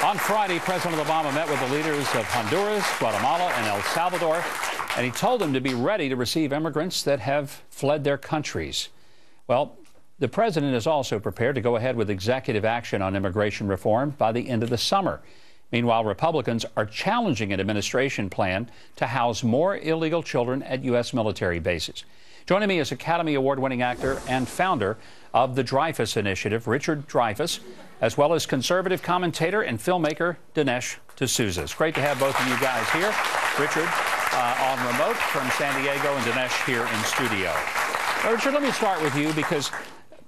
On Friday, President Obama met with the leaders of Honduras, Guatemala, and El Salvador, and he told them to be ready to receive immigrants that have fled their countries. Well, the president is also prepared to go ahead with executive action on immigration reform by the end of the summer. Meanwhile, Republicans are challenging an administration plan to house more illegal children at U.S. military bases. Joining me is Academy Award-winning actor and founder of the Dreyfus Initiative, Richard Dreyfuss, as well as conservative commentator and filmmaker Dinesh D'Souza. It's great to have both of you guys here. Richard on remote from San Diego and Dinesh here in studio. Richard, let me start with you because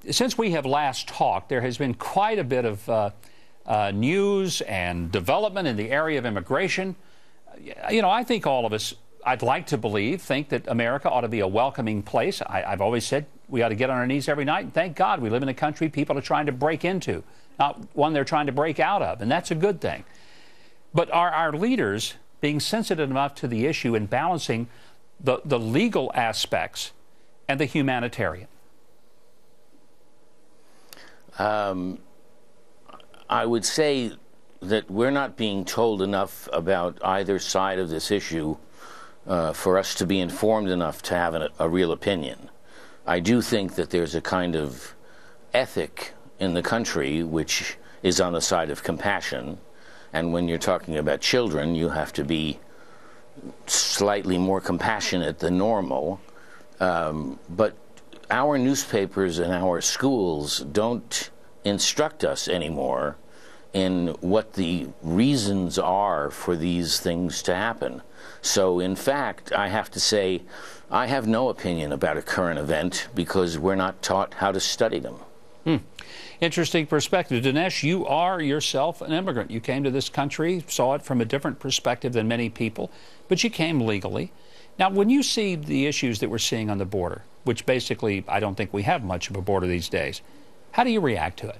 since we have last talked, there has been quite a bit of news and development in the area of immigration. You know, I think all of us, I'd like to believe, think that America ought to be a welcoming place. I've always said we ought to get on our knees every night and thank God we live in a country people are trying to break into, not one they're trying to break out of, and that's a good thing. But are our leaders being sensitive enough to the issue and balancing the legal aspects and the humanitarian? I would say that we're not being told enough about either side of this issue for us to be informed enough to have a real opinion. I do think that there's a kind of ethic in the country which is on the side of compassion, and when you're talking about children, you have to be slightly more compassionate than normal. But our newspapers and our schools don't instruct us anymore in what the reasons are for these things to happen. So, in fact, I have to say, I have no opinion about a current event because we're not taught how to study them. Interesting perspective. Dinesh, you are yourself an immigrant. You came to this country, saw it from a different perspective than many people, but you came legally. Now, when you see the issues that we're seeing on the border, which basically I don't think we have much of a border these days, how do you react to it?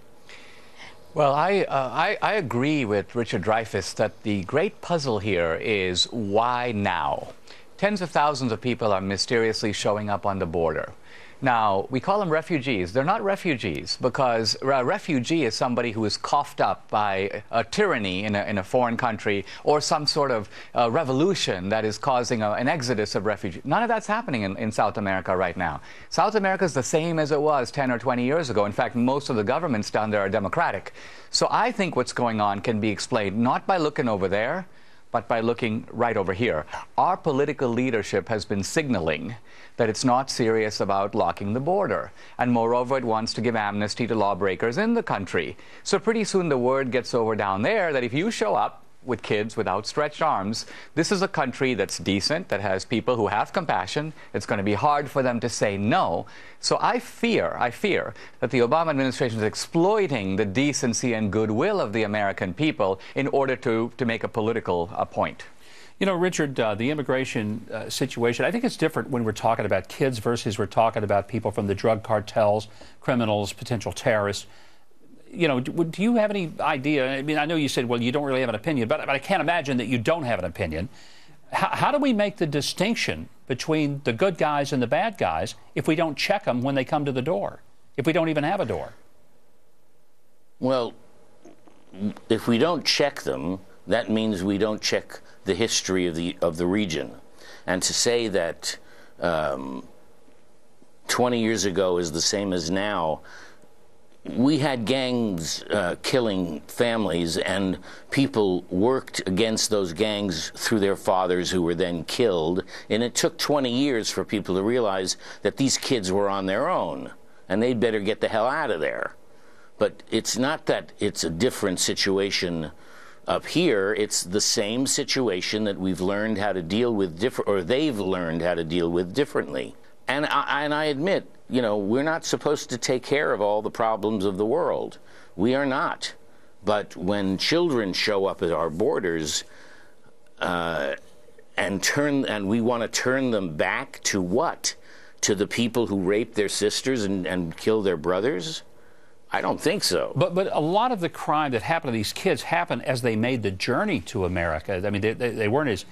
Well, I agree with Richard Dreyfuss that the great puzzle here is why now? Tens of thousands of people are mysteriously showing up on the border. Now, we call them refugees. They're not refugees because a refugee is somebody who is coughed up by a tyranny in a foreign country or some sort of revolution that is causing an exodus of refugees. None of that's happening in South America right now. South America is the same as it was 10 or 20 years ago. In fact, most of the governments down there are democratic. So I think what's going on can be explained not by looking over there, but by looking right over here. Our political leadership has been signaling that it's not serious about locking the border. And moreover, it wants to give amnesty to lawbreakers in the country. So pretty soon the word gets over down there that if you show up with kids with outstretched arms, this is a country that's decent, that has people who have compassion. It's going to be hard for them to say no. So I fear that the Obama administration is exploiting the decency and goodwill of the American people in order to make a political point. You know, Richard, the immigration situation, I think it's different when we're talking about kids versus we're talking about people from the drug cartels, criminals, potential terrorists. You know, do you have any idea? I mean, I know you said, well, you don't really have an opinion, but I can't imagine that you don't have an opinion. How do we make the distinction between the good guys and the bad guys if we don't check them when they come to the door, if we don't even have a door? Well, if we don't check them, that means we don't check the history of the region. And to say that 20 years ago is the same as now, we had gangs killing families, and people worked against those gangs through their fathers who were then killed. And it took 20 years for people to realize that these kids were on their own, and they'd better get the hell out of there. But it's not that it's a different situation up here. It's the same situation that we've learned how to deal with or they've learned how to deal with differently. And I admit, you know, we're not supposed to take care of all the problems of the world. We are not. But when children show up at our borders and we want to turn them back to what? To the people who raped their sisters and killed their brothers? I don't think so. But a lot of the crime that happened to these kids happened as they made the journey to America. I mean, they weren't as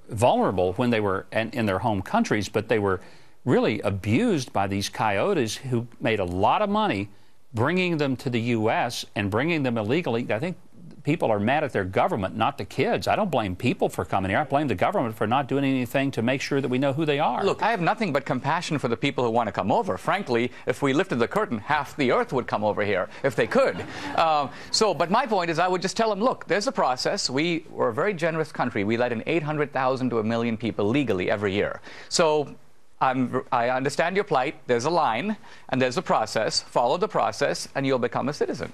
vulnerable when they were in their home countries, but they were really abused by these coyotes who made a lot of money bringing them to the U.S. and bringing them illegally. I think people are mad at their government, not the kids. I don't blame people for coming here. I blame the government for not doing anything to make sure that we know who they are. Look, I have nothing but compassion for the people who want to come over. Frankly, if we lifted the curtain, half the earth would come over here if they could. But my point is, I would just tell them, look, there's a process. We're a very generous country. We let in 800,000 to 1 million people legally every year. So I understand your plight. There's a line, and there's a process. Follow the process, and you'll become a citizen.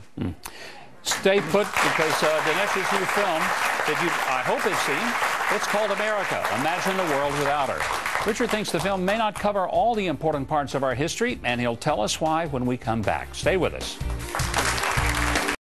Stay put, because Dinesh's new film that you, I hope, have seen, it's called America. Imagine the world without her. Richard thinks the film may not cover all the important parts of our history, and he'll tell us why when we come back. Stay with us.